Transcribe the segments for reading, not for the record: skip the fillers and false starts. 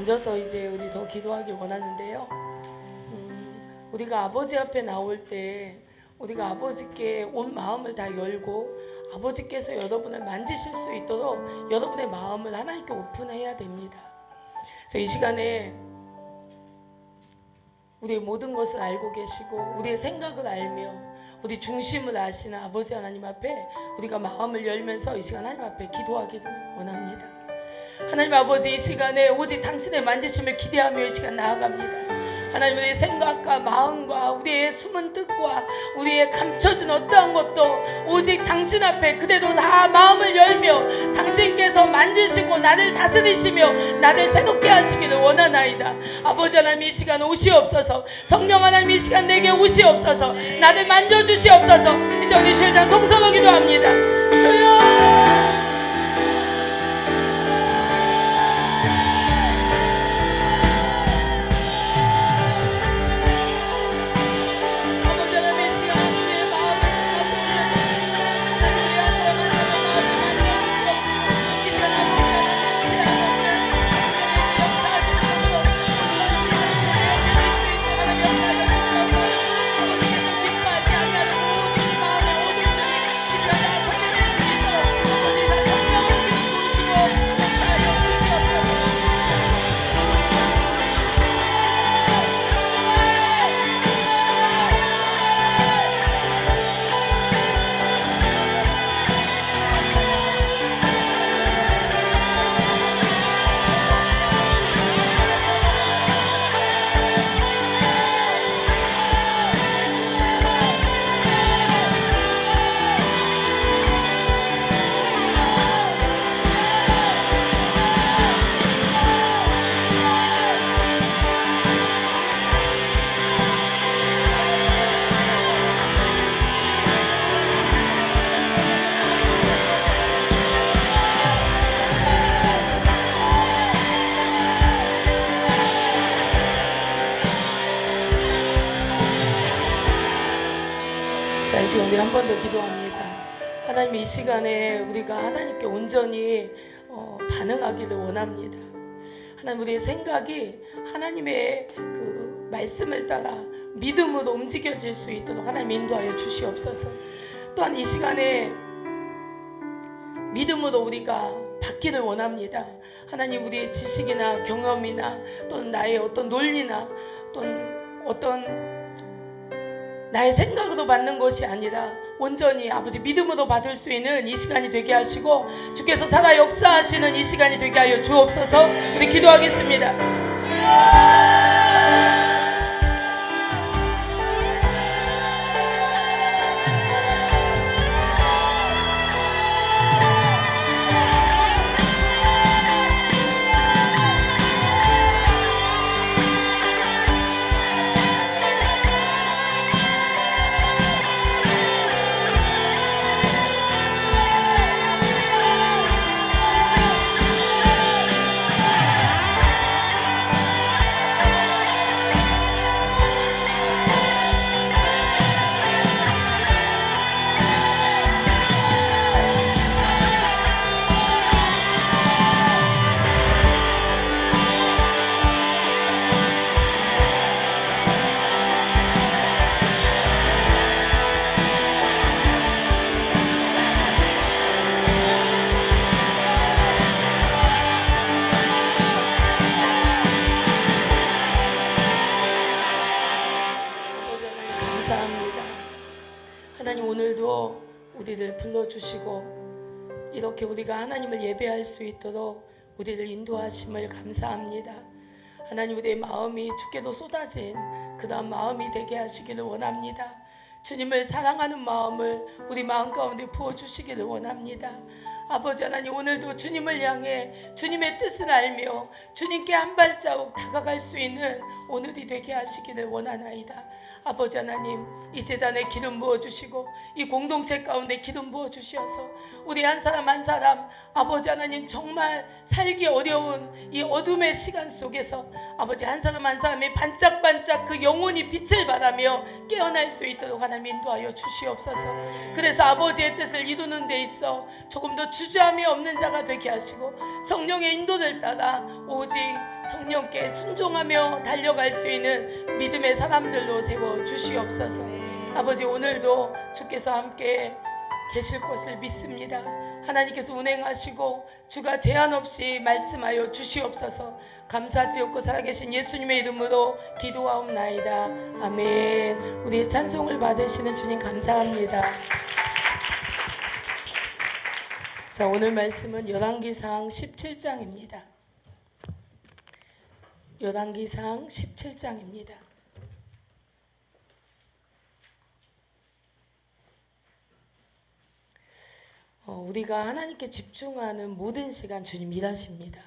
앉아서 이제 우리 더 기도하기 원하는데요. 우리가 아버지 앞에 나올 때 우리가 아버지께 온 마음을 다 열고 아버지께서 여러분을 만지실 수 있도록 여러분의 마음을 하나님께 오픈해야 됩니다. 그래서 이 시간에 우리의 모든 것을 알고 계시고 우리의 생각을 알며 우리 중심을 아시는 아버지 하나님 앞에 우리가 마음을 열면서 이 시간 하나님 앞에 기도하기를 원합니다. 하나님 아버지, 이 시간에 오직 당신의 만지심을 기대하며 이 시간 나아갑니다. 하나님, 우리의 생각과 마음과 우리의 숨은 뜻과 우리의 감춰진 어떠한 것도 오직 당신 앞에 그대로 다 마음을 열며 당신께서 만지시고 나를 다스리시며 나를 새롭게 하시기를 원하나이다. 아버지 하나님, 이 시간 오시옵소서. 성령 하나님, 이 시간 내게 오시옵소서. 나를 만져주시옵소서. 이제 우리 주일장 동서하기도 합니다. 주여, 이 시간 우리 한 번 더 기도합니다. 하나님, 이 시간에 우리가 하나님께 온전히 반응하기를 원합니다. 하나님, 우리의 생각이 하나님의 그 말씀을 따라 믿음으로 움직여질 수 있도록 하나님 인도하여 주시옵소서. 또한 이 시간에 믿음으로 우리가 받기를 원합니다. 하나님, 우리의 지식이나 경험이나 또는 나의 어떤 논리나 또는 어떤 나의 생각으로 받는 것이 아니라 온전히 아버지 믿음으로 받을 수 있는 이 시간이 되게 하시고 주께서 살아 역사하시는 이 시간이 되게 하여 주옵소서. 우리 기도하겠습니다. 하나님, 오늘도 우리를 불러주시고 이렇게 우리가 하나님을 예배할 수 있도록 우리를 인도하심을 감사합니다. 하나님, 우리의 마음이 주께로 쏟아진 그러한 마음이 되게 하시기를 원합니다. 주님을 사랑하는 마음을 우리 마음 가운데 부어주시기를 원합니다. 아버지 하나님, 오늘도 주님을 향해 주님의 뜻을 알며 주님께 한 발자국 다가갈 수 있는 오늘이 되게 하시기를 원하나이다. 아버지 하나님, 이 제단에 기름 부어주시고 이 공동체 가운데 기름 부어주셔서 우리 한 사람 한 사람 아버지 하나님 정말 살기 어려운 이 어둠의 시간 속에서 아버지 한 사람 한 사람이 반짝반짝 그 영혼이 빛을 발하며 깨어날 수 있도록 하나님 인도하여 주시옵소서. 그래서 아버지의 뜻을 이루는 데 있어 조금 더 주저함이 없는 자가 되게 하시고 성령의 인도를 따라 오직 성령께 순종하며 달려갈 수 있는 믿음의 사람들로 세워 주시옵소서. 아버지, 오늘도 주께서 함께 계실 것을 믿습니다. 하나님께서 운행하시고 주가 제한 없이 말씀하여 주시옵소서. 감사드렸고 살아계신 예수님의 이름으로 기도하옵나이다. 아멘. 우리의 찬송을 받으시는 주님 감사합니다. 자, 오늘 말씀은 열왕기상 17장입니다. 열왕기상 17장입니다. 우리가 하나님께 집중하는 모든 시간 주님 일하십니다.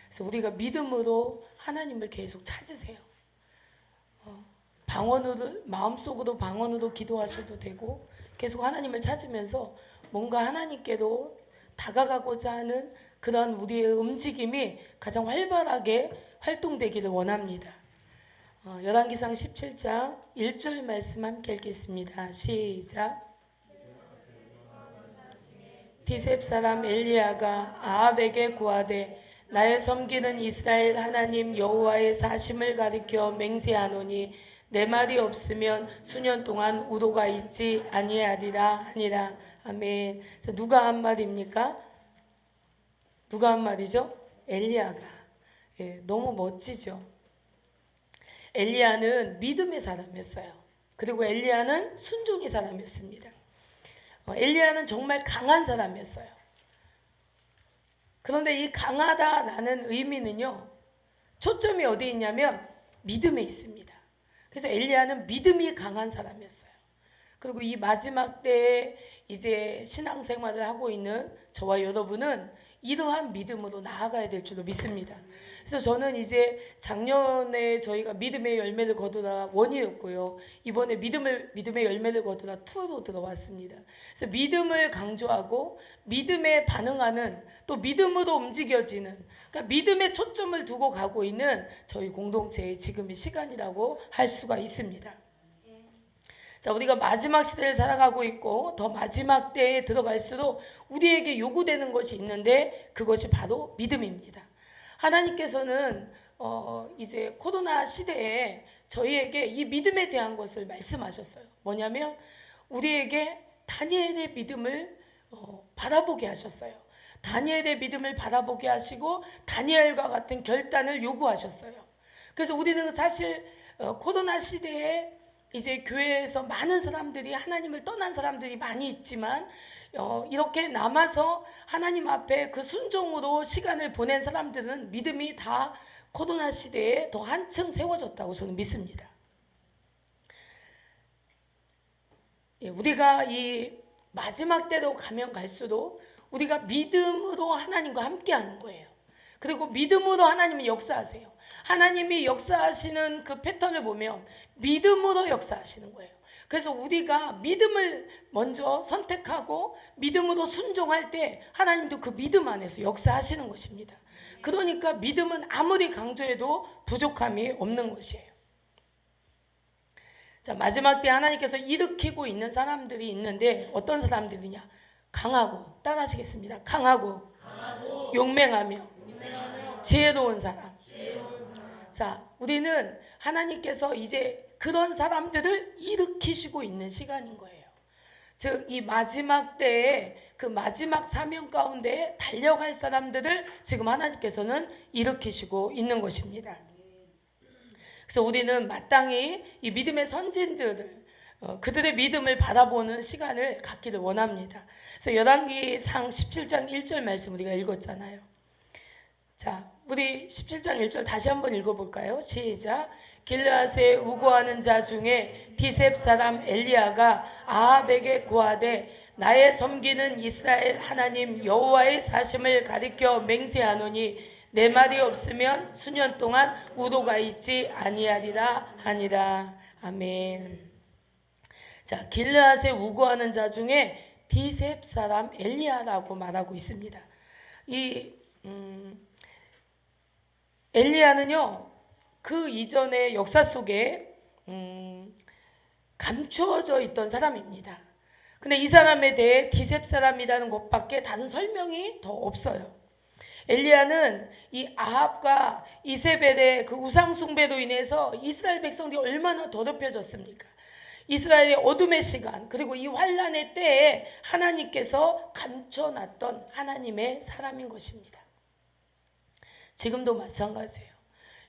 그래서 우리가 믿음으로 하나님을 계속 찾으세요. 방언으로, 마음속으로 방언으로 기도하셔도 되고 계속 하나님을 찾으면서 뭔가 하나님께로 다가가고자 하는 그런 우리의 움직임이 가장 활발하게 활동되기를 원합니다. 열왕기상 17장 1절 말씀 함께 읽겠습니다. 시작. 디셉 사람 엘리야가 아합에게 고하되 나의 섬기는 이스라엘 하나님 여호와의 사심을 가리켜 맹세하노니 내 말이 없으면 수년 동안 우도가 있지 아니하리라 하니라. 아멘. 누가 한 말입니까? 누가 한 말이죠? 엘리야가. 너무 멋지죠. 엘리야는 믿음의 사람이었어요. 그리고 엘리야는 순종의 사람이었습니다. 엘리야는 정말 강한 사람이었어요. 그런데 이 강하다라는 의미는요, 초점이 어디 있냐면 믿음에 있습니다. 그래서 엘리야는 믿음이 강한 사람이었어요. 그리고 이 마지막 때에 이제 신앙생활을 하고 있는 저와 여러분은 이러한 믿음으로 나아가야 될 줄로 믿습니다. 그래서 저는 이제 작년에 저희가 믿음의 열매를 거두라 1이었고요. 이번에 믿음의 열매를 거두라 2로 들어왔습니다. 그래서 믿음을 강조하고 믿음에 반응하는, 또 믿음으로 움직여지는, 그러니까 믿음에 초점을 두고 가고 있는 저희 공동체의 지금의 시간이라고 할 수가 있습니다. 자, 우리가 마지막 시대를 살아가고 있고 더 마지막 때에 들어갈수록 우리에게 요구되는 것이 있는데 그것이 바로 믿음입니다. 하나님께서는 이제 코로나 시대에 저희에게 이 믿음에 대한 것을 말씀하셨어요. 뭐냐면 우리에게 다니엘의 믿음을 바라보게 하셨어요. 다니엘의 믿음을 바라보게 하시고 다니엘과 같은 결단을 요구하셨어요. 그래서 우리는 사실 코로나 시대에 이제 교회에서 많은 사람들이 하나님을 떠난 사람들이 많이 있지만 이렇게 남아서 하나님 앞에 그 순종으로 시간을 보낸 사람들은 믿음이 다 코로나 시대에 더 한층 세워졌다고 저는 믿습니다. 우리가 이 마지막 때로 가면 갈수록 우리가 믿음으로 하나님과 함께하는 거예요. 그리고 믿음으로 하나님이 역사하세요. 하나님이 역사하시는 그 패턴을 보면 믿음으로 역사하시는 거예요. 그래서 우리가 믿음을 먼저 선택하고 믿음으로 순종할 때 하나님도 그 믿음 안에서 역사하시는 것입니다. 그러니까 믿음은 아무리 강조해도 부족함이 없는 것이에요. 자, 마지막 때 하나님께서 일으키고 있는 사람들이 있는데 어떤 사람들이냐? 강하고, 따라하시겠습니다. 강하고 용맹하며 지혜로운 사람. 자, 우리는 하나님께서 이제 그런 사람들을 일으키시고 있는 시간인 거예요. 즉, 이 마지막 때에 그 마지막 사명 가운데 달려갈 사람들을 지금 하나님께서는 일으키시고 있는 것입니다. 그래서 우리는 마땅히 이 믿음의 선진들을 그들의 믿음을 바라보는 시간을 갖기를 원합니다. 그래서 열왕기상 17장 1절 말씀 우리가 읽었잖아요. 자, 우리 17장 1절 다시 한번 읽어볼까요? 시작. 길르앗에 우거하는 자 중에 디셉 사람 엘리야가 아합에게 고하되 나의 섬기는 이스라엘 하나님 여호와의 사심을 가리켜 맹세하노니 내 말이 없으면 수년 동안 우도가 있지 아니하리라 하니라. 아멘. 자, 길르앗에 우거하는 자 중에 디셉 사람 엘리야라고 말하고 있습니다. 이 엘리야는요, 그 이전의 역사 속에 감추어져 있던 사람입니다. 근데 이 사람에 대해 디셉 사람이라는 것밖에 다른 설명이 더 없어요. 엘리야는 이 아합과 이세벨의 그 우상 숭배로 인해서 이스라엘 백성들이 얼마나 더럽혀졌습니까? 이스라엘의 어둠의 시간, 그리고 이 환란의 때에 하나님께서 감춰놨던 하나님의 사람인 것입니다. 지금도 마찬가지예요.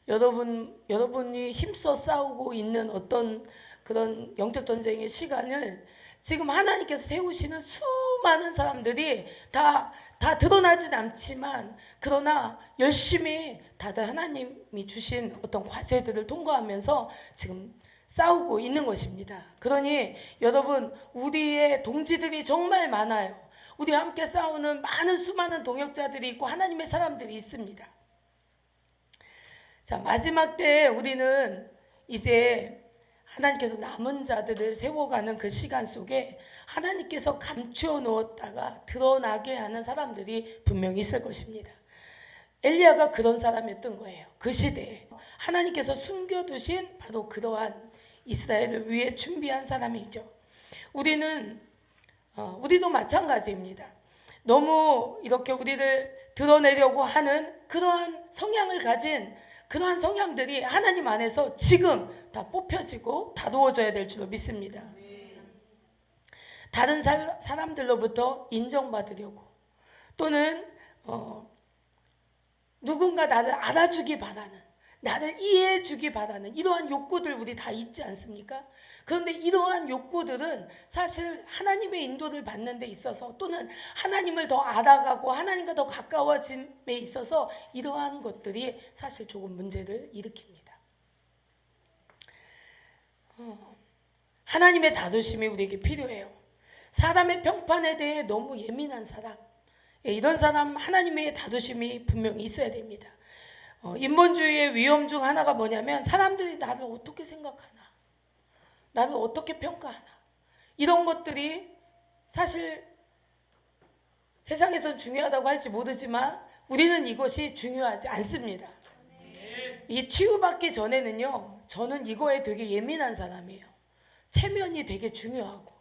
여러분이 힘써 싸우고 있는 어떤 그런 영적 전쟁의 시간을 지금 하나님께서 세우시는 수많은 사람들이 다 드러나진 않지만, 그러나 열심히 다들 하나님이 주신 어떤 과제들을 통과하면서 지금 싸우고 있는 것입니다. 그러니 여러분, 우리의 동지들이 정말 많아요. 우리와 함께 싸우는 수많은 동역자들이 있고 하나님의 사람들이 있습니다. 자, 마지막 때에 우리는 이제 하나님께서 남은 자들을 세워가는 그 시간 속에 하나님께서 감추어 놓았다가 드러나게 하는 사람들이 분명히 있을 것입니다. 엘리야가 그런 사람이었던 거예요. 그 시대에 하나님께서 숨겨두신 바로 그러한 이스라엘을 위해 준비한 사람이죠. 우리도 마찬가지입니다. 너무 이렇게 우리를 드러내려고 하는 그러한 성향을 가진 그러한 성향들이 하나님 안에서 지금 다 뽑혀지고 다루어져야 될 줄로 믿습니다. 다른 사람들로부터 인정받으려고, 또는 누군가 나를 알아주기 바라는, 나를 이해해 주기 바라는 이러한 욕구들 우리 다 있지 않습니까? 그런데 이러한 욕구들은 사실 하나님의 인도를 받는 데 있어서, 또는 하나님을 더 알아가고 하나님과 더 가까워짐에 있어서 이러한 것들이 사실 조금 문제를 일으킵니다. 하나님의 다루심이 우리에게 필요해요. 사람의 평판에 대해 너무 예민한 사람, 이런 사람 하나님의 다루심이 분명히 있어야 됩니다. 인본주의의 위험 중 하나가 뭐냐면, 사람들이 나를 어떻게 생각하나, 나를 어떻게 평가하나, 이런 것들이 사실 세상에선 중요하다고 할지 모르지만 우리는 이것이 중요하지 않습니다. 이 치유받기 전에는요, 저는 이거에 되게 예민한 사람이에요. 체면이 되게 중요하고,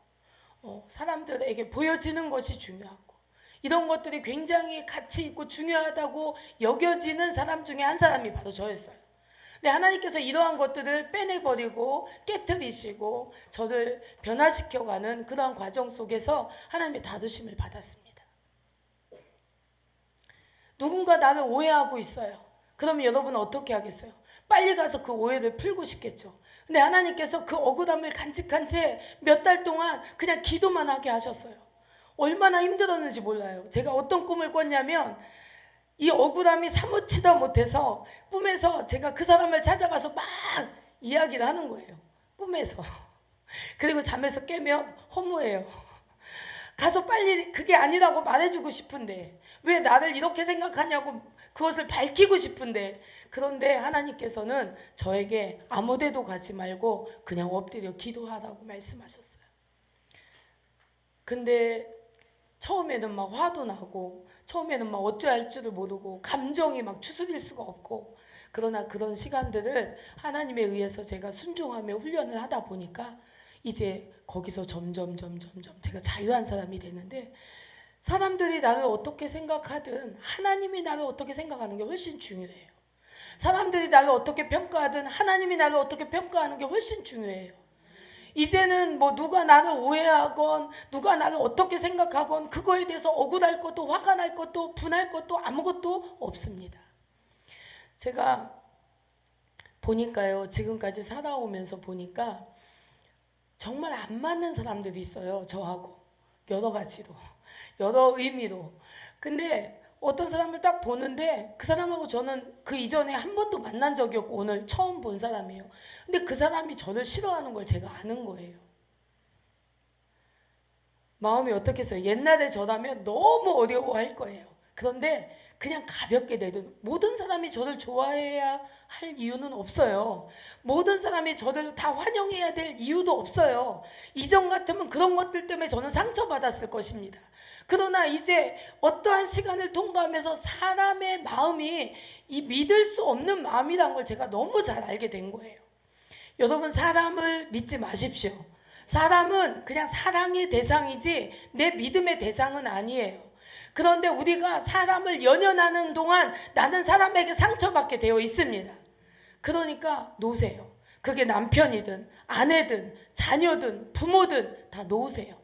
사람들에게 보여지는 것이 중요하고, 이런 것들이 굉장히 가치 있고 중요하다고 여겨지는 사람 중에 한 사람이 바로 저였어요. 근데 하나님께서 이러한 것들을 빼내버리고 깨트리시고 저를 변화시켜가는 그러한 과정 속에서 하나님의 다루심을 받았습니다. 누군가 나를 오해하고 있어요. 그러면 여러분은 어떻게 하겠어요? 빨리 가서 그 오해를 풀고 싶겠죠. 근데 하나님께서 그 억울함을 간직한 채 몇 달 동안 그냥 기도만 하게 하셨어요. 얼마나 힘들었는지 몰라요. 제가 어떤 꿈을 꿨냐면, 이 억울함이 사무치다 못해서 꿈에서 제가 그 사람을 찾아가서 막 이야기를 하는 거예요. 꿈에서. 그리고 잠에서 깨면 허무해요. 가서 빨리 그게 아니라고 말해주고 싶은데, 왜 나를 이렇게 생각하냐고 그것을 밝히고 싶은데, 그런데 하나님께서는 저에게 아무 데도 가지 말고 그냥 엎드려 기도하라고 말씀하셨어요. 근데 처음에는 막 화도 나고, 처음에는 막 어찌할 줄을 모르고, 감정이 막 추스릴 수가 없고, 그러나 그런 시간들을 하나님에 의해서 제가 순종하며 훈련을 하다 보니까 이제 거기서 점점 제가 자유한 사람이 되는데, 사람들이 나를 어떻게 생각하든 하나님이 나를 어떻게 생각하는 게 훨씬 중요해요. 사람들이 나를 어떻게 평가하든 하나님이 나를 어떻게 평가하는 게 훨씬 중요해요. 이제는 뭐 누가 나를 오해하건 누가 나를 어떻게 생각하건 그거에 대해서 억울할 것도 화가 날 것도 분할 것도 아무것도 없습니다. 제가 보니까요, 지금까지 살아오면서 보니까 정말 안 맞는 사람들이 있어요. 저하고 여러 가지로, 여러 의미로. 근데 어떤 사람을 딱 보는데 그 사람하고 저는 그 이전에 한 번도 만난 적이 없고 오늘 처음 본 사람이에요. 근데 그 사람이 저를 싫어하는 걸 제가 아는 거예요. 마음이 어떻겠어요? 옛날에 저라면 너무 어려워할 거예요. 그런데 그냥 가볍게 내든, 모든 사람이 저를 좋아해야 할 이유는 없어요. 모든 사람이 저를 다 환영해야 될 이유도 없어요. 이전 같으면 그런 것들 때문에 저는 상처받았을 것입니다. 그러나 이제 어떠한 시간을 통과하면서 사람의 마음이 이 믿을 수 없는 마음이란 걸 제가 너무 잘 알게 된 거예요. 여러분, 사람을 믿지 마십시오. 사람은 그냥 사랑의 대상이지 내 믿음의 대상은 아니에요. 그런데 우리가 사람을 연연하는 동안 나는 사람에게 상처받게 되어 있습니다. 그러니까 놓으세요. 그게 남편이든 아내든 자녀든 부모든 다 놓으세요.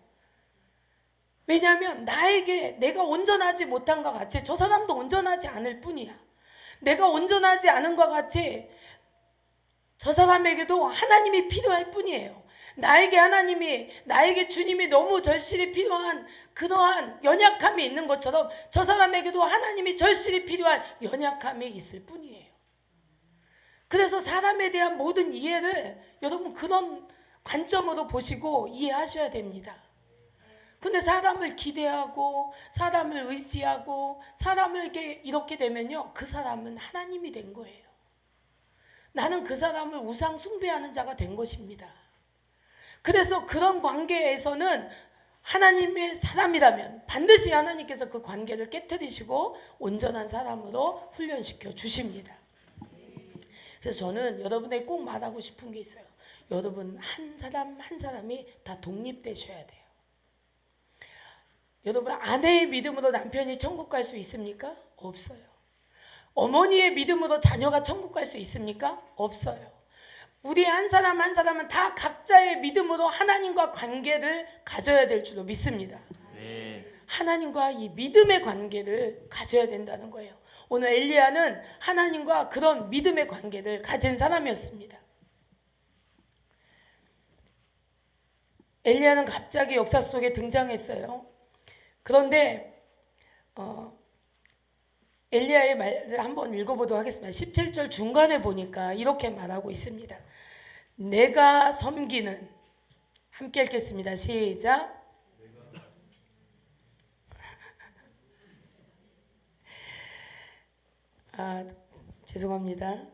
왜냐하면 나에게 내가 온전하지 못한 것 같이 저 사람도 온전하지 않을 뿐이야. 내가 온전하지 않은 것 같이 저 사람에게도 하나님이 필요할 뿐이에요. 나에게 하나님이, 나에게 주님이 너무 절실히 필요한 그러한 연약함이 있는 것처럼 저 사람에게도 하나님이 절실히 필요한 연약함이 있을 뿐이에요. 그래서 사람에 대한 모든 이해를 여러분 그런 관점으로 보시고 이해하셔야 됩니다. 근데 사람을 기대하고 사람을 의지하고 사람에게 이렇게 되면요, 그 사람은 하나님이 된 거예요. 나는 그 사람을 우상 숭배하는 자가 된 것입니다. 그래서 그런 관계에서는 하나님의 사람이라면 반드시 하나님께서 그 관계를 깨트리시고 온전한 사람으로 훈련시켜 주십니다. 그래서 저는 여러분에게 꼭 말하고 싶은 게 있어요. 여러분 한 사람 한 사람이 다 독립되셔야 돼요. 여러분 아내의 믿음으로 남편이 천국 갈 수 있습니까? 없어요. 어머니의 믿음으로 자녀가 천국 갈 수 있습니까? 없어요. 우리 한 사람 한 사람은 다 각자의 믿음으로 하나님과 관계를 가져야 될 줄로 믿습니다. 네. 하나님과 이 믿음의 관계를 가져야 된다는 거예요. 오늘 엘리야는 하나님과 그런 믿음의 관계를 가진 사람이었습니다. 엘리야는 갑자기 역사 속에 등장했어요. 그런데 엘리야의 말을 한번 읽어보도록 하겠습니다. 17절 중간에 보니까 이렇게 말하고 있습니다. 내가 섬기는, 함께 읽겠습니다. 시작. 죄송합니다.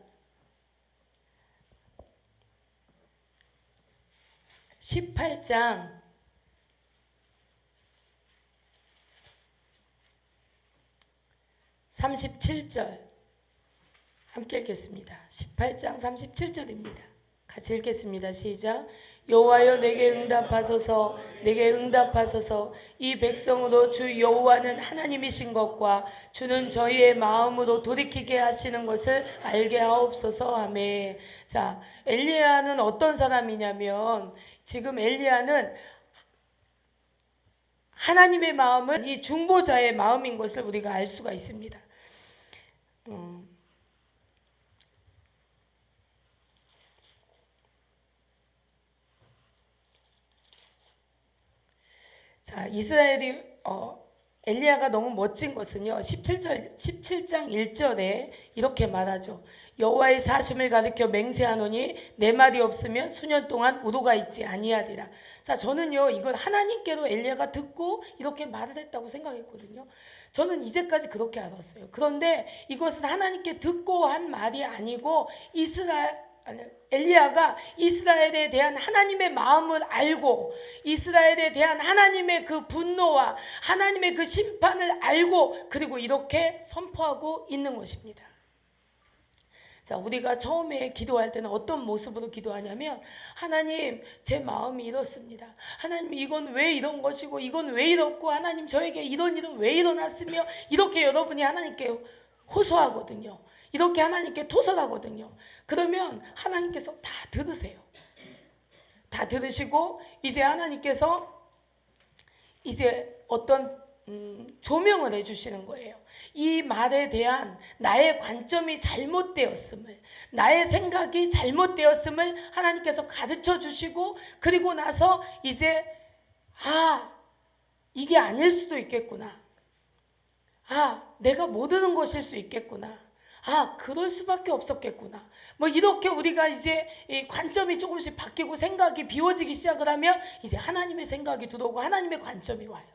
18장 37절 함께 읽겠습니다. 18장 37절입니다. 같이 읽겠습니다. 시작. 여호와여 내게 응답하소서, 내게 응답하소서. 이 백성으로 주 여호와는 하나님이신 것과 주는 저희의 마음으로 돌이키게 하시는 것을 알게 하옵소서. 아멘. 자, 엘리야는 어떤 사람이냐면 지금 엘리야는 하나님의 마음은 이 중보자의 마음인 것을 우리가 알 수가 있습니다. 자, 이스라엘이 엘리야가 너무 멋진 것은요. 17장 1절에 이렇게 말하죠. 여호와의 사심을 가리켜 맹세하노니 내 말이 없으면 수년 동안 우로가 있지 아니하리라. 자, 저는요 이걸 하나님께로 엘리야가 듣고 이렇게 말을 했다고 생각했거든요. 저는 이제까지 그렇게 알았어요. 그런데 이것은 하나님께 듣고 한 말이 아니고 엘리야가 이스라엘에 대한 하나님의 마음을 알고 이스라엘에 대한 하나님의 그 분노와 하나님의 그 심판을 알고 그리고 이렇게 선포하고 있는 것입니다. 자, 우리가 처음에 기도할 때는 어떤 모습으로 기도하냐면 하나님 제 마음이 이렇습니다. 하나님 이건 왜 이런 것이고 이건 왜 이렇고 하나님 저에게 이런 일은 왜 일어났으며 이렇게 여러분이 하나님께 호소하거든요. 이렇게 하나님께 토설하거든요. 그러면 하나님께서 다 들으세요. 다 들으시고 이제 하나님께서 이제 어떤 조명을 해주시는 거예요. 이 말에 대한 나의 관점이 잘못되었음을, 나의 생각이 잘못되었음을 하나님께서 가르쳐 주시고 그리고 나서 이제 이게 아닐 수도 있겠구나. 내가 모르는 것일 수 있겠구나. 그럴 수밖에 없었겠구나. 뭐 이렇게 우리가 이제 이 관점이 조금씩 바뀌고 생각이 비워지기 시작을 하면 이제 하나님의 생각이 들어오고 하나님의 관점이 와요.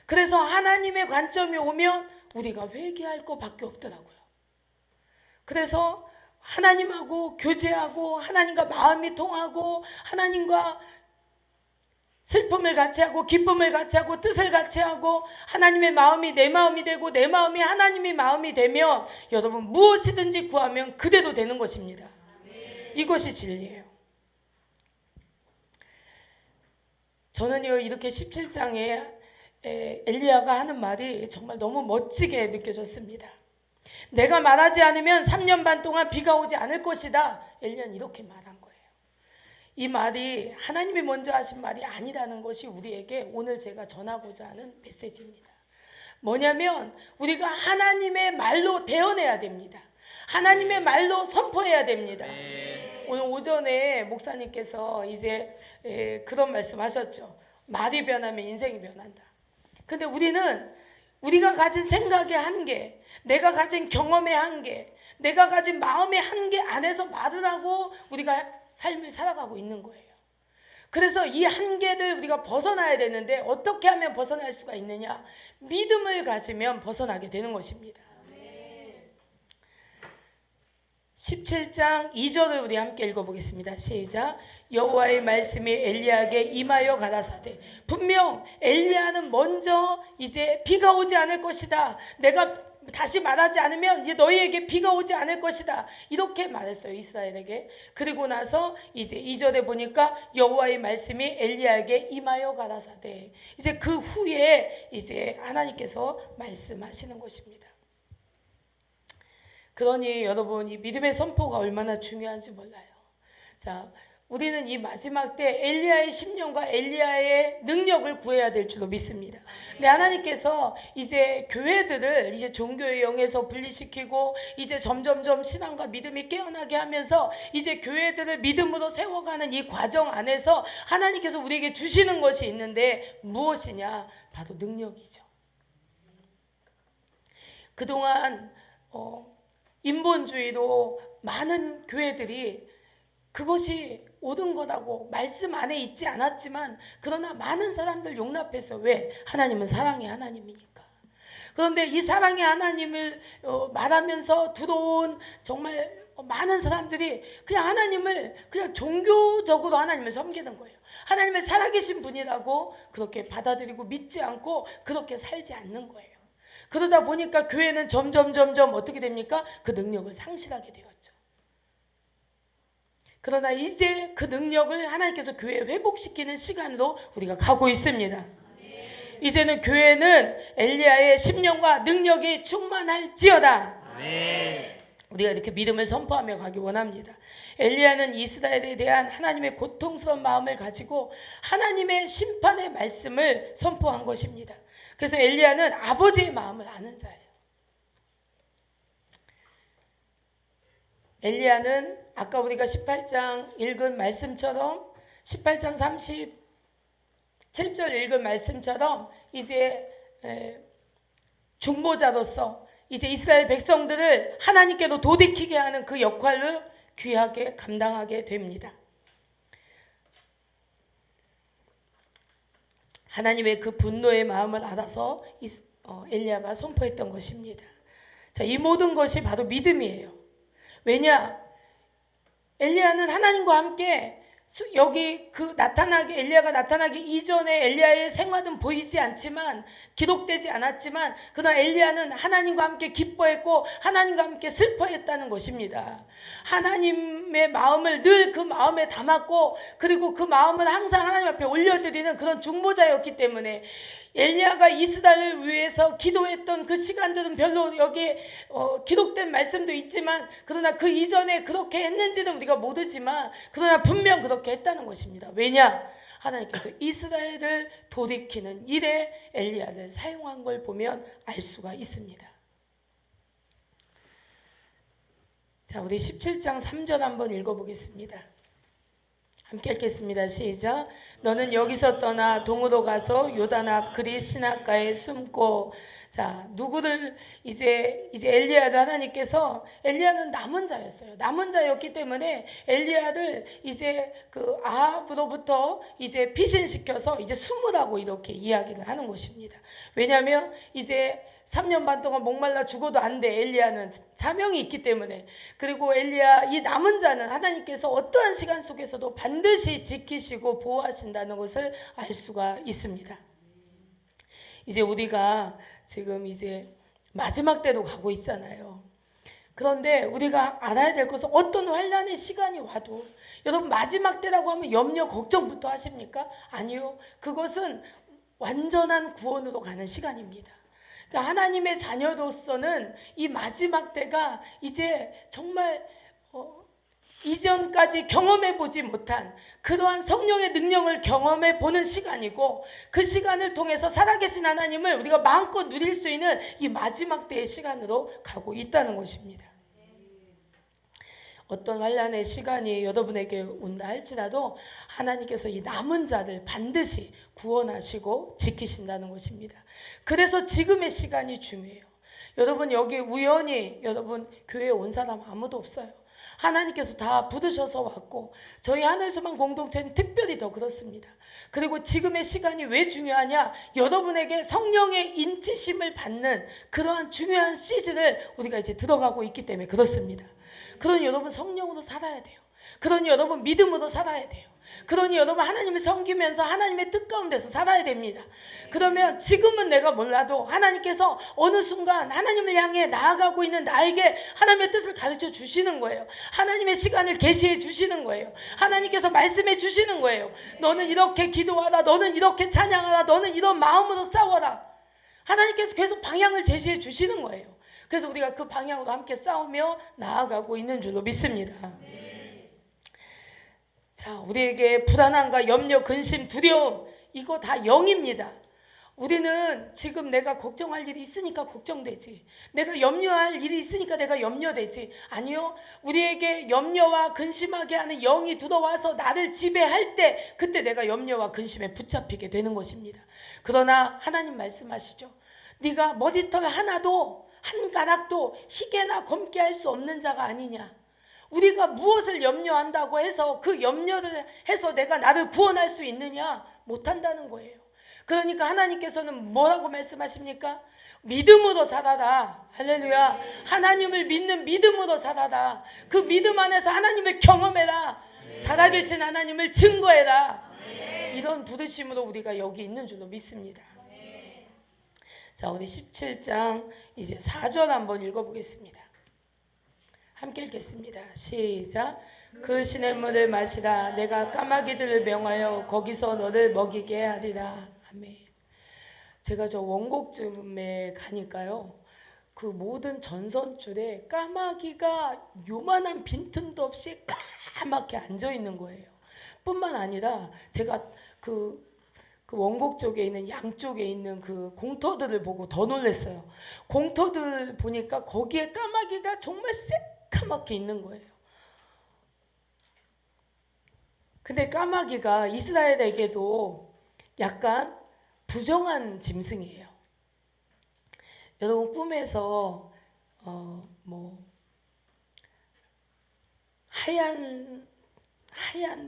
그래서 하나님의 관점이 오면 우리가 회개할 것밖에 없더라고요. 그래서 하나님하고 교제하고 하나님과 마음이 통하고 하나님과 슬픔을 같이 하고 기쁨을 같이 하고 뜻을 같이 하고 하나님의 마음이 내 마음이 되고 내 마음이 하나님의 마음이 되면 여러분 무엇이든지 구하면 그대로 되는 것입니다. 이것이 진리예요. 저는요 이렇게 17장에 엘리야가 하는 말이 정말 너무 멋지게 느껴졌습니다. 내가 말하지 않으면 3년 반 동안 비가 오지 않을 것이다. 엘리야는 이렇게 말한 거예요. 이 말이 하나님이 먼저 하신 말이 아니라는 것이 우리에게 오늘 제가 전하고자 하는 메시지입니다. 뭐냐면 우리가 하나님의 말로 대언해야 됩니다. 하나님의 말로 선포해야 됩니다. 오늘 오전에 목사님께서 이제 그런 말씀하셨죠. 말이 변하면 인생이 변한다. 근데 우리가 가진 생각의 한계, 내가 가진 경험의 한계, 내가 가진 마음의 한계 안에서 말을 하고 우리가 삶을 살아가고 있는 거예요. 그래서 이 한계를 우리가 벗어나야 되는데 어떻게 하면 벗어날 수가 있느냐? 믿음을 가지면 벗어나게 되는 것입니다. 17장 2절을 우리 함께 읽어보겠습니다. 시작. 여호와의 말씀이 엘리야에게 임하여 가라사대 분명 엘리야는 먼저 이제 비가 오지 않을 것이다. 내가 다시 말하지 않으면 이제 너희에게 비가 오지 않을 것이다. 이렇게 말했어요, 이스라엘에게. 그리고 나서 이제 2절에 보니까 여호와의 말씀이 엘리야에게 임하여 가라사대. 이제 그 후에 이제 하나님께서 말씀하시는 것입니다. 그러니 여러분, 이 믿음의 선포가 얼마나 중요한지 몰라요. 자, 우리는 이 마지막 때 엘리야의 심령과 엘리야의 능력을 구해야 될 줄로 믿습니다. 근데 하나님께서 이제 교회들을 이제 종교의 영에서 분리시키고 이제 점점점 신앙과 믿음이 깨어나게 하면서 이제 교회들을 믿음으로 세워가는 이 과정 안에서 하나님께서 우리에게 주시는 것이 있는데 무엇이냐? 바로 능력이죠. 그동안 인본주의로 많은 교회들이 그것이 옳은 거라고 말씀 안에 있지 않았지만 그러나 많은 사람들 용납해서 왜? 하나님은 사랑의 하나님이니까. 그런데 이 사랑의 하나님을 말하면서 들어온 정말 많은 사람들이 그냥 하나님을 그냥 종교적으로 하나님을 섬기는 거예요. 하나님을 살아계신 분이라고 그렇게 받아들이고 믿지 않고 그렇게 살지 않는 거예요. 그러다 보니까 교회는 점점 어떻게 됩니까? 그 능력을 상실하게 되었죠. 그러나 이제 그 능력을 하나님께서 교회에 회복시키는 시간으로 우리가 가고 있습니다. 이제는 교회는 엘리야의 심령과 능력이 충만할지어다. 우리가 이렇게 믿음을 선포하며 가기 원합니다. 엘리야는 이스라엘에 대한 하나님의 고통스러운 마음을 가지고 하나님의 심판의 말씀을 선포한 것입니다. 그래서 엘리야는 아버지의 마음을 아는 자예요. 엘리야는 아까 우리가 18장 읽은 말씀처럼 18장 37절 읽은 말씀처럼 이제 중보자로서 이제 이스라엘 백성들을 하나님께로 돌이키게 하는 그 역할을 귀하게 감당하게 됩니다. 하나님의 그 분노의 마음을 알아서 엘리야가 선포했던 것입니다. 자, 이 모든 것이 바로 믿음이에요. 왜냐? 엘리야는 하나님과 함께 여기 엘리야가 나타나기 이전에 엘리야의 생활은 보이지 않지만 기록되지 않았지만 그러나 엘리야는 하나님과 함께 기뻐했고 하나님과 함께 슬퍼했다는 것입니다. 하나님의 마음을 늘 그 마음에 담았고 그리고 그 마음을 항상 하나님 앞에 올려드리는 그런 중보자였기 때문에 엘리야가 이스라엘을 위해서 기도했던 그 시간들은 별로 여기 기록된 말씀도 있지만 그러나 그 이전에 그렇게 했는지는 우리가 모르지만 그러나 분명 그렇게 했다는 것입니다. 왜냐? 하나님께서 이스라엘을 돌이키는 일에 엘리야를 사용한 걸 보면 알 수가 있습니다. 자, 우리 17장 3절 한번 읽어보겠습니다. 함께 읽겠습니다. 시작. 너는 여기서 떠나 동으로 가서 요단 앞 그리 시냇가에 숨고. 자, 누구를 이제 엘리야를 하나님께서 엘리야는 남은 자였어요. 남은 자였기 때문에 엘리야를 이제 그 아합으로부터 이제 피신시켜서 이제 숨으라고 이렇게 이야기를 하는 것입니다. 왜냐하면 이제 3년 반 동안 목말라 죽어도 안 돼. 엘리야는 사명이 있기 때문에. 그리고 엘리야 이 남은 자는 하나님께서 어떠한 시간 속에서도 반드시 지키시고 보호하신다는 것을 알 수가 있습니다. 이제 우리가 지금 이제 마지막 때로 가고 있잖아요. 그런데 우리가 알아야 될 것은 어떤 환난의 시간이 와도 여러분 마지막 때라고 하면 염려 걱정부터 하십니까? 아니요. 그것은 완전한 구원으로 가는 시간입니다. 그러니까 하나님의 자녀로서는 이 마지막 때가 이제 정말 이전까지 경험해 보지 못한 그러한 성령의 능력을 경험해 보는 시간이고, 그 시간을 통해서 살아계신 하나님을 우리가 마음껏 누릴 수 있는 이 마지막 때의 시간으로 가고 있다는 것입니다. 어떤 환난의 시간이 여러분에게 온다 할지라도 하나님께서 이 남은 자들 반드시 구원하시고 지키신다는 것입니다. 그래서 지금의 시간이 중요해요. 여러분, 여기 우연히 여러분 교회에 온 사람 아무도 없어요. 하나님께서 다 부르셔서 왔고, 저희 하늘소망 공동체는 특별히 더 그렇습니다. 그리고 지금의 시간이 왜 중요하냐? 여러분에게 성령의 인치심을 받는 그러한 중요한 시즌을 우리가 이제 들어가고 있기 때문에 그렇습니다. 그러니 여러분 성령으로 살아야 돼요. 그러니 여러분 믿음으로 살아야 돼요. 그러니 여러분 하나님을 섬기면서 하나님의 뜻 가운데서 살아야 됩니다. 그러면 지금은 내가 몰라도 하나님께서 어느 순간 하나님을 향해 나아가고 있는 나에게 하나님의 뜻을 가르쳐 주시는 거예요. 하나님의 시간을 계시해 주시는 거예요. 하나님께서 말씀해 주시는 거예요. 너는 이렇게 기도하라, 너는 이렇게 찬양하라, 너는 이런 마음으로 싸워라. 하나님께서 계속 방향을 제시해 주시는 거예요. 그래서 우리가 그 방향으로 함께 싸우며 나아가고 있는 줄로 믿습니다. 자, 우리에게 불안함과 염려, 근심, 두려움, 이거 다 영입니다. 우리는 지금 내가 걱정할 일이 있으니까 걱정되지, 내가 염려할 일이 있으니까 내가 염려되지. 아니요, 우리에게 염려와 근심하게 하는 영이 들어와서 나를 지배할 때 그때 내가 염려와 근심에 붙잡히게 되는 것입니다. 그러나 하나님 말씀하시죠. 네가 머리털 하나도 한 가락도 희게나 검게 할 수 없는 자가 아니냐. 우리가 무엇을 염려한다고 해서 그 염려를 해서 내가 나를 구원할 수 있느냐? 못한다는 거예요. 그러니까 하나님께서는 뭐라고 말씀하십니까? 믿음으로 살아라. 할렐루야. 하나님을 믿는 믿음으로 살아라. 그 믿음 안에서 하나님을 경험해라. 살아계신 하나님을 증거해라. 이런 부르심으로 우리가 여기 있는 줄로 믿습니다. 자, 우리 17장 이제 4절 한번 읽어보겠습니다. 함께 읽겠습니다. 시작. 그 시냇물을 마시라. 내가 까마귀들을 명하여 거기서 너를 먹이게 하리라. 아멘. 제가 저 원곡쯤에 가니까요, 그 모든 전선줄에 까마귀가 요만한 빈틈도 없이 까맣게 앉아있는 거예요. 뿐만 아니라 제가 그 원곡 쪽에 있는 양쪽에 있는 그 공터들을 보고 더 놀랐어요. 공터들 보니까 거기에 까마귀가 정말 새까맣게 있는 거예요. 근데 까마귀가 이스라엘에게도 약간 부정한 짐승이에요. 여러분 꿈에서 하얀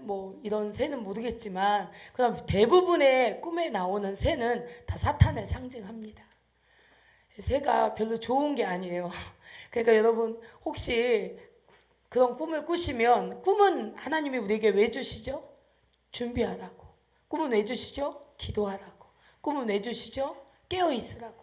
뭐 이런 새는 모르겠지만, 그럼 대부분의 꿈에 나오는 새는 다 사탄을 상징합니다. 새가 별로 좋은 게 아니에요. 그러니까 여러분 혹시 그런 꿈을 꾸시면, 꿈은 하나님이 우리에게 왜 주시죠? 준비하라고. 꿈은 왜 주시죠? 기도하라고. 꿈은 왜 주시죠? 깨어 있으라고.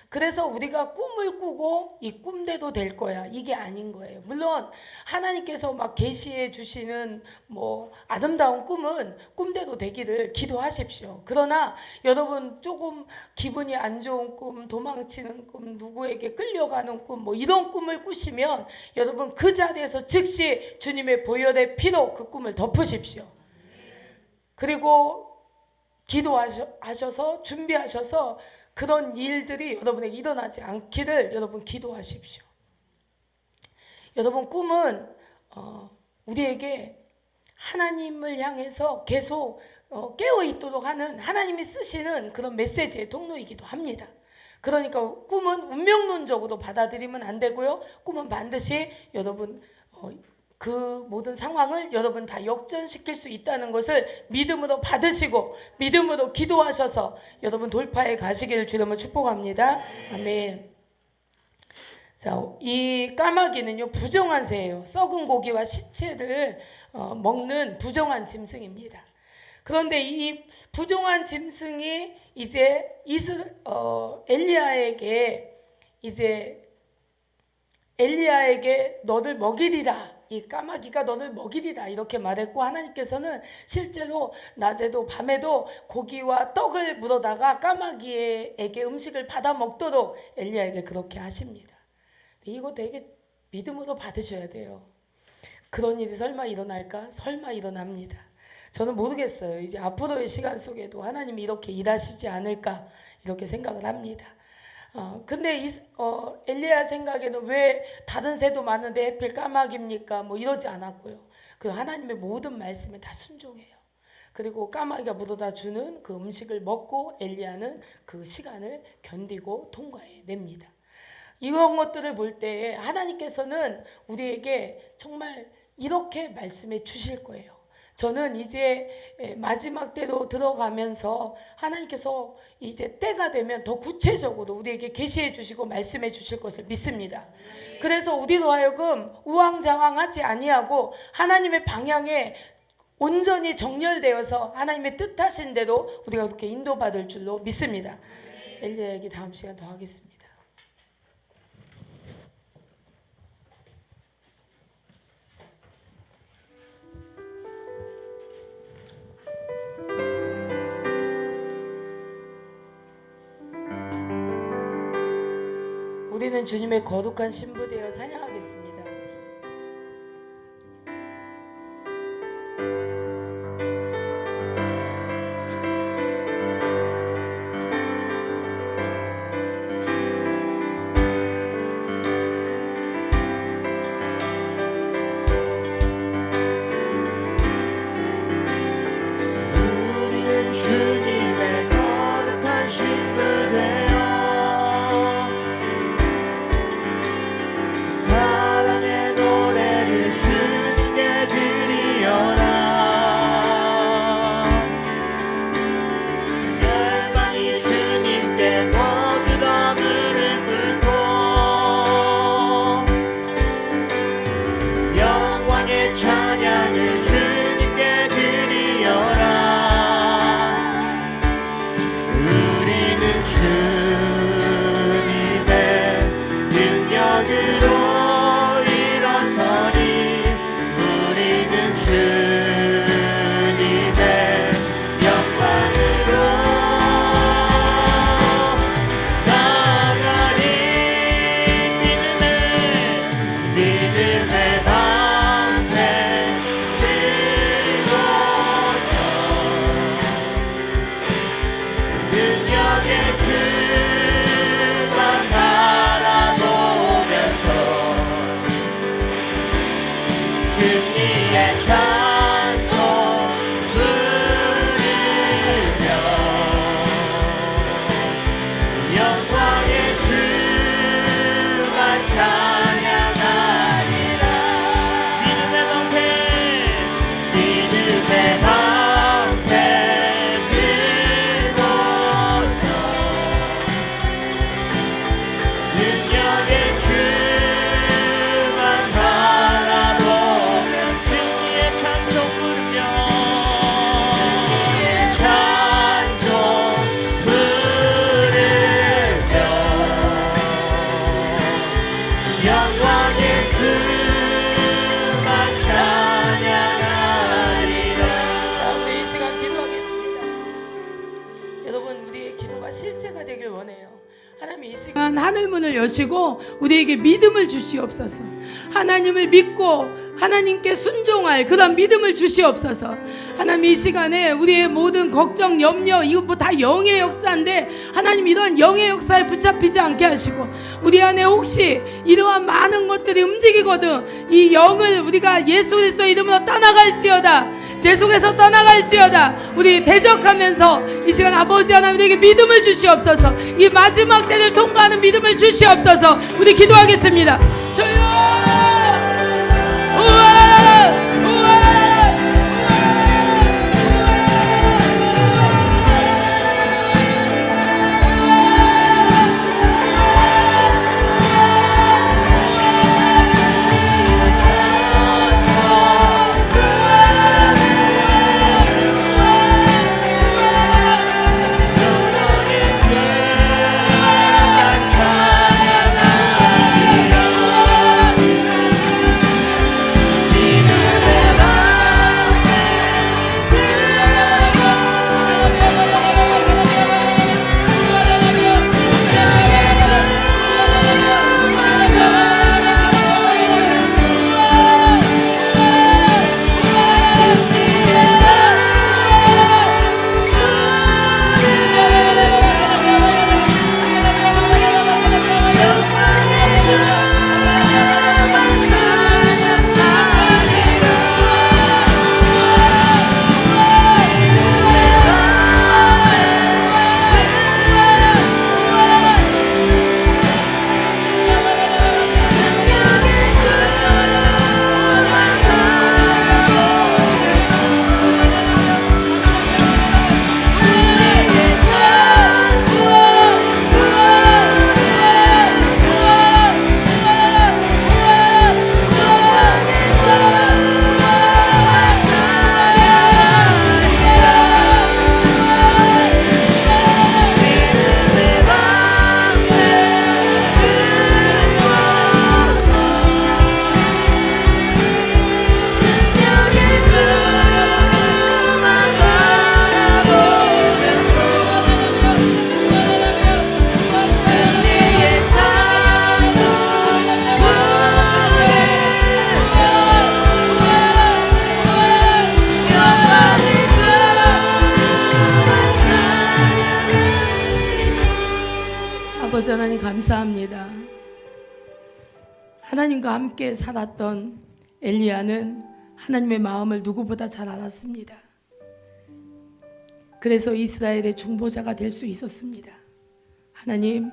그래서 우리가 꿈을 꾸고 이 꿈대로 될 거야, 이게 아닌 거예요. 물론 하나님께서 막 계시해 주시는 뭐 아름다운 꿈은 꿈대로 되기를 기도하십시오. 그러나 여러분 조금 기분이 안 좋은 꿈, 도망치는 꿈, 누구에게 끌려가는 꿈, 뭐 이런 꿈을 꾸시면 여러분 그 자리에서 즉시 주님의 보혈의 피로 그 꿈을 덮으십시오. 그리고 기도하셔서 준비하셔서 그런 일들이 여러분에게 일어나지 않기를 여러분 기도하십시오. 여러분 꿈은 우리에게 하나님을 향해서 계속 깨어 있도록 하는, 하나님이 쓰시는 그런 메시지의 통로이기도 합니다. 그러니까 꿈은 운명론적으로 받아들이면 안 되고요. 꿈은 반드시 여러분 그 모든 상황을 여러분 다 역전시킬 수 있다는 것을 믿음으로 받으시고 믿음으로 기도하셔서 여러분 돌파해 가시기를 주님을 축복합니다. 아멘. 자, 이 까마귀는요 부정한 새예요. 썩은 고기와 시체를 먹는 부정한 짐승입니다. 그런데 이 부정한 짐승이 이제 엘리야에게 이제 엘리야에게 너를 먹이리라, 이 까마귀가 너를 먹이리라 이렇게 말했고, 하나님께서는 실제로 낮에도 밤에도 고기와 떡을 물어다가 까마귀에게 음식을 받아 먹도록 엘리야에게 그렇게 하십니다. 이거 되게 믿음으로 받으셔야 돼요. 그런 일이 설마 일어날까? 설마 일어납니다. 저는 모르겠어요. 이제 앞으로의 시간 속에도 하나님이 이렇게 일하시지 않을까 이렇게 생각을 합니다. 근데 엘리야 생각에는 왜 다른 새도 많은데 하필 까마귀입니까? 뭐 이러지 않았고요. 그 하나님의 모든 말씀에 다 순종해요. 그리고 까마귀가 물어다 주는 그 음식을 먹고 엘리야는 그 시간을 견디고 통과해냅니다. 이런 것들을 볼 때 하나님께서는 우리에게 정말 이렇게 말씀해 주실 거예요. 저는 이제 마지막 때로 들어가면서 하나님께서 이제 때가 되면 더 구체적으로 우리에게 계시해 주시고 말씀해 주실 것을 믿습니다. 그래서 우리로 하여금 우왕좌왕하지 아니하고 하나님의 방향에 온전히 정렬되어서 하나님의 뜻하신 대로 우리가 그렇게 인도받을 줄로 믿습니다. 엘리야 얘기 다음 시간 더 하겠습니다. 우리는 주님의 거룩한 신부 되어 찬양하겠습니다. 우리는 주님의 거룩한 신부 되어 사랑의 노래를 주님께 드리어라. 열방이 주님께 모두가 무릎 꿇고 영광의 찬양을 주님께 드리어라. 우리는 주님의 능력으로 일어서리. 우리는 주님의 영광으로 나아가리. 믿음의 방패 들고서 능력의 주만 바라보면서 승리의 찬송 부르며 영광의 주만 찬양하리라. 믿음의 방패 들고서 능력의 주만 바라보며 승리의 찬송 부르며 영광의 주만 찬양하리라. 우리 이 시간 기도하겠습니다. 여러분, 우리의 기도가 실체가 되길 원해요. 하나님 이 시간 하늘 문을 여시고 우리에게 믿음을 주시옵소서. 하나님을 믿고 하나님께 순종할 그런 믿음을 주시옵소서. 하나님 이 시간에 우리의 모든 걱정, 염려 이거 뭐 다 영의 역사인데 하나님 이러한 영의 역사에 붙잡히지 않게 하시고 우리 안에 혹시 이러한 많은 것들이 움직이거든 이 영을 우리가 예수 그리스도 이름으로 떠나갈지어다. 내 속에서 떠나갈지어다. 우리 대적하면서 이 시간 아버지 하나님에게 믿음을 주시옵소서. 이 마지막 때를 통과하는 믿음을 주시옵소서. 우리 기도하겠습니다. 주여 찬양하리라. 감사합니다. 하나님과 함께 살았던 엘리야는 하나님의 마음을 누구보다 잘 알았습니다. 그래서 이스라엘의 중보자가 될 수 있었습니다. 하나님,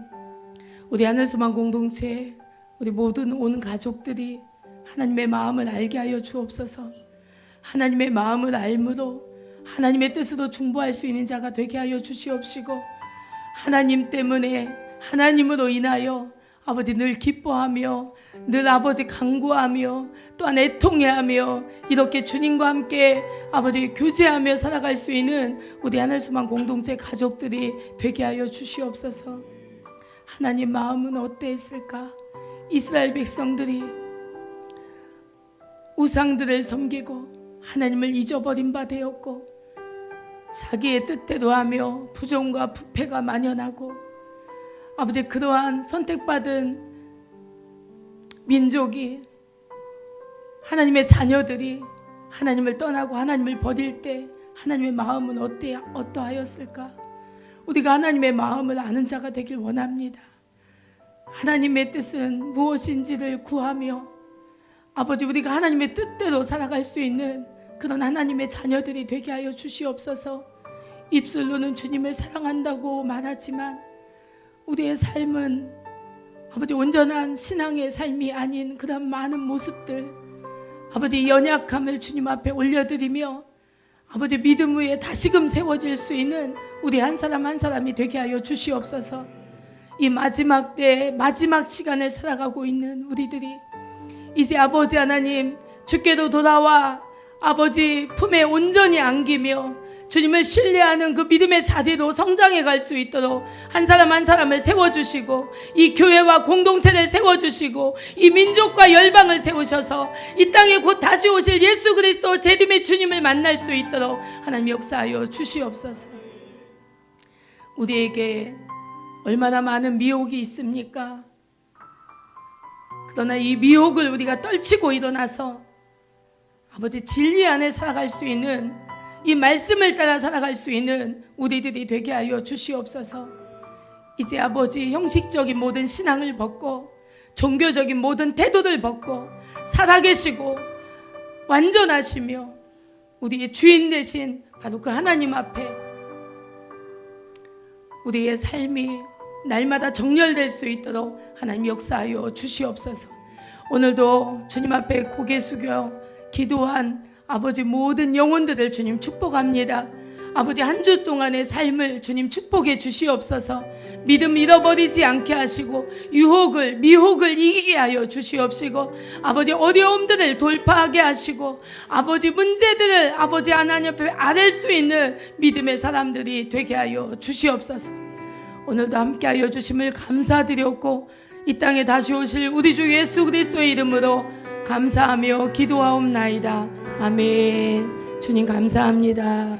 우리 하늘소망 공동체, 우리 모든 온 가족들이 하나님의 마음을 알게 하여 주옵소서. 하나님의 마음을 알므로 하나님의 뜻으로 중보할 수 있는 자가 되게 하여 주시옵시고, 하나님 때문에, 하나님으로 인하여 아버지 늘 기뻐하며 늘 아버지 간구하며 또한 애통해하며 이렇게 주님과 함께 아버지 교제하며 살아갈 수 있는 우리 하늘소망 공동체 가족들이 되게 하여 주시옵소서. 하나님 마음은 어떠했을까? 이스라엘 백성들이 우상들을 섬기고 하나님을 잊어버린 바 되었고, 자기의 뜻대로 하며 부정과 부패가 만연하고, 아버지 그러한 선택받은 민족이, 하나님의 자녀들이 하나님을 떠나고 하나님을 버릴 때 하나님의 마음은 어떠하였을까? 우리가 하나님의 마음을 아는 자가 되길 원합니다. 하나님의 뜻은 무엇인지를 구하며 아버지 우리가 하나님의 뜻대로 살아갈 수 있는 그런 하나님의 자녀들이 되게 하여 주시옵소서. 입술로는 주님을 사랑한다고 말하지만 우리의 삶은 아버지 온전한 신앙의 삶이 아닌 그런 많은 모습들, 아버지 연약함을 주님 앞에 올려드리며 아버지 믿음 위에 다시금 세워질 수 있는 우리 한 사람 한 사람이 되게 하여 주시옵소서. 이 마지막 때 마지막 시간을 살아가고 있는 우리들이 이제 아버지 하나님 주께로 돌아와 아버지 품에 온전히 안기며 주님을 신뢰하는 그 믿음의 자리로 성장해 갈 수 있도록 한 사람 한 사람을 세워주시고, 이 교회와 공동체를 세워주시고, 이 민족과 열방을 세우셔서 이 땅에 곧 다시 오실 예수 그리스도 재림의 주님을 만날 수 있도록 하나님 역사하여 주시옵소서. 우리에게 얼마나 많은 미혹이 있습니까? 그러나 이 미혹을 우리가 떨치고 일어나서 아버지 진리 안에 살아갈 수 있는, 이 말씀을 따라 살아갈 수 있는 우리들이 되게 하여 주시옵소서. 이제 아버지 형식적인 모든 신앙을 벗고 종교적인 모든 태도를 벗고 살아계시고 완전하시며 우리의 주인 되신 바로 그 하나님 앞에 우리의 삶이 날마다 정렬될 수 있도록 하나님 역사하여 주시옵소서. 오늘도 주님 앞에 고개 숙여 기도한 아버지 모든 영혼들을 주님 축복합니다. 아버지 한 주 동안의 삶을 주님 축복해 주시옵소서. 믿음 잃어버리지 않게 하시고 미혹을 이기게 하여 주시옵시고, 아버지 어려움들을 돌파하게 하시고, 아버지 문제들을 아버지 하나님 앞에 아랠 수 있는 믿음의 사람들이 되게 하여 주시옵소서. 오늘도 함께하여 주심을 감사드렸고, 이 땅에 다시 오실 우리 주 예수 그리스도의 이름으로 감사하며 기도하옵나이다. 아멘. 주님 감사합니다.